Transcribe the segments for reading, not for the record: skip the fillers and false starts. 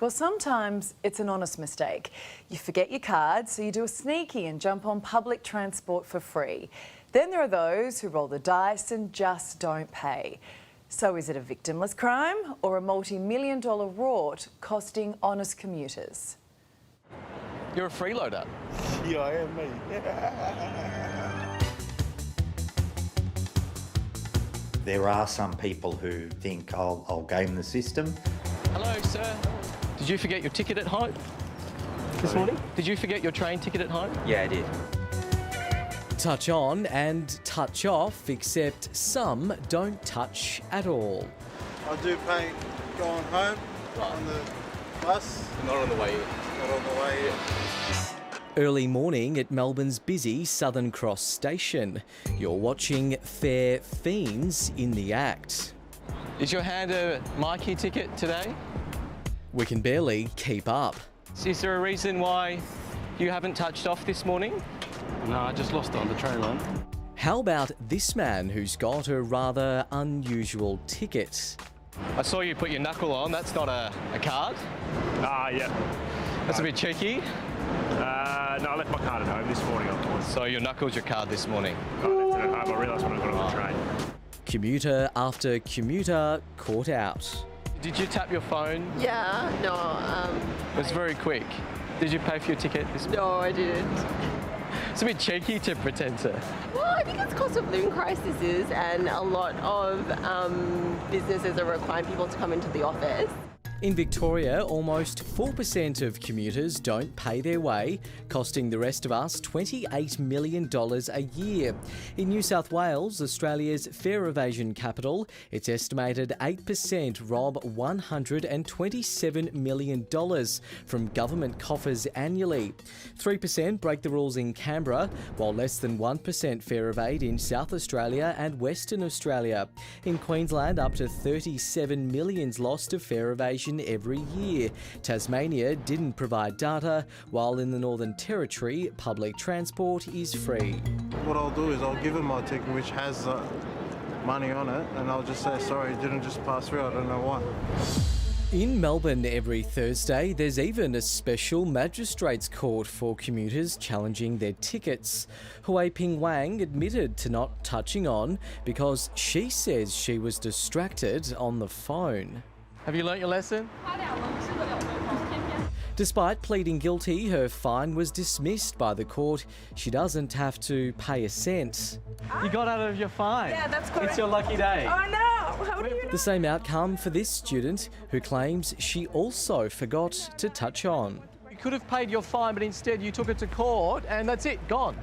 Well, sometimes it's an honest mistake. You forget your card, so you do a sneaky and jump on public transport for free. Then there are those who roll the dice and just don't pay. So is it a victimless crime or a multi-million-dollar rort costing honest commuters? You're a freeloader. Yeah, I am, mate. There are some people who think I'll game the system. Hello, sir. Did you forget your ticket at home this morning? Did you forget your train ticket at home? Yeah, I did. Touch on and touch off, except some don't touch at all. I do pay going home on the bus. Not on the way in. Not on the way in. Early morning at Melbourne's busy Southern Cross station. You're watching fare fiends in the act. Is your hand a Mikey ticket today? We can barely keep up. Is there a reason why you haven't touched off this morning? No, I just lost it on the train line. How about this man who's got a rather unusual ticket? I saw you put your knuckle on. That's not a card. Yeah. That's a bit cheeky. No, I left my card at home this morning, of course. So you knuckled your card this morning. I left it at home. I realised when I got on the train. Commuter after commuter caught out. Did you tap your phone? Yeah, no. It was very quick. Did you pay for your ticket this morning? No, I didn't. It's a bit cheeky to pretend to. Well, I think it's cost of living crises, and a lot of businesses are requiring people to come into the office. In Victoria, almost 4% of commuters don't pay their way, costing the rest of us $28 million a year. In New South Wales, Australia's fare evasion capital, it's estimated 8% rob $127 million from government coffers annually. 3% break the rules in Canberra, while less than 1% fare evade in South Australia and Western Australia. In Queensland, up to 37 million's lost to fare evasion every year. Tasmania didn't provide data, while in the Northern Territory, public transport is free. What I'll do is I'll give him my ticket, which has money on it, and I'll just say, sorry, it didn't just pass through, I don't know why. In Melbourne every Thursday, there's even a special magistrates court for commuters challenging their tickets. Hui Ping Wang admitted to not touching on because she says she was distracted on the phone. Have you learnt your lesson? Despite pleading guilty, her fine was dismissed by the court. She doesn't have to pay a cent. You got out of your fine. Yeah, that's correct. It's your lucky day. Oh no! How do you know? The same outcome for this student who claims she also forgot to touch on. You could have paid your fine, but instead you took it to court and that's it, gone.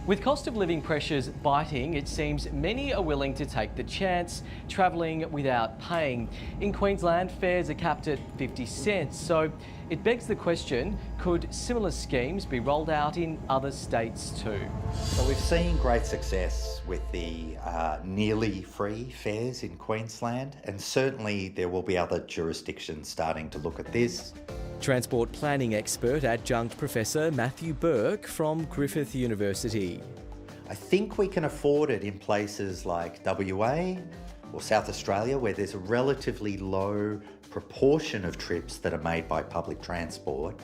With cost of living pressures biting, it seems many are willing to take the chance, travelling without paying. In Queensland, fares are capped at 50 cents, so it begs the question, could similar schemes be rolled out in other states too? So we've seen great success with the nearly free fares in Queensland, and certainly there will be other jurisdictions starting to look at this. Transport planning expert adjunct Professor Matthew Burke from Griffith University. I think we can afford it in places like WA or South Australia, where there's a relatively low proportion of trips that are made by public transport.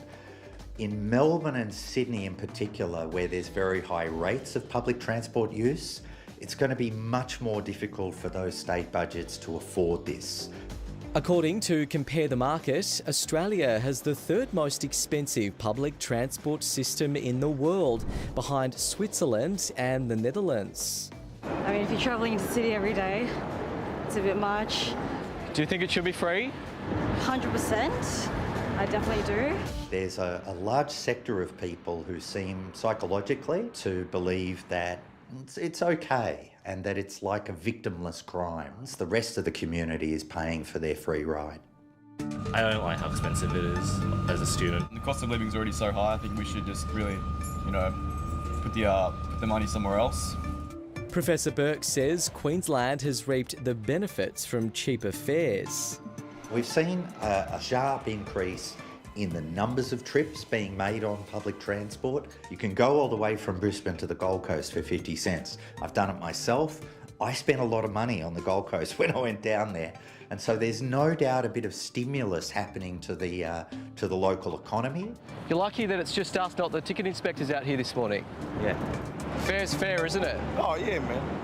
In Melbourne and Sydney in particular, where there's very high rates of public transport use, it's going to be much more difficult for those state budgets to afford this. According to Compare the Market, Australia has the third most expensive public transport system in the world, behind Switzerland and the Netherlands. I mean, if you're travelling into the city every day, it's a bit much. Do you think it should be free? 100%, I definitely do. There's a large sector of people who seem psychologically to believe that it's okay and that it's like a victimless crime. The rest of the community is paying for their free ride. I don't like how expensive it is as a student. The cost of living is already so high, I think we should just really, put the money somewhere else. Professor Burke says Queensland has reaped the benefits from cheaper fares. We've seen a sharp increase in the numbers of trips being made on public transport. You can go all the way from Brisbane to the Gold Coast for 50 cents. I've done it myself. I spent a lot of money on the Gold Coast when I went down there, and so there's no doubt a bit of stimulus happening to the local economy. You're lucky that it's just us, not the ticket inspectors out here this morning. Yeah. Fair's fair, isn't it? Oh yeah, man.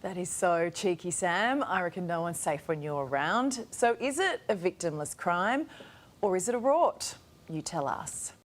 That is so cheeky, Sam. I reckon no one's safe when you're around. So is it a victimless crime or is it a rort? You tell us.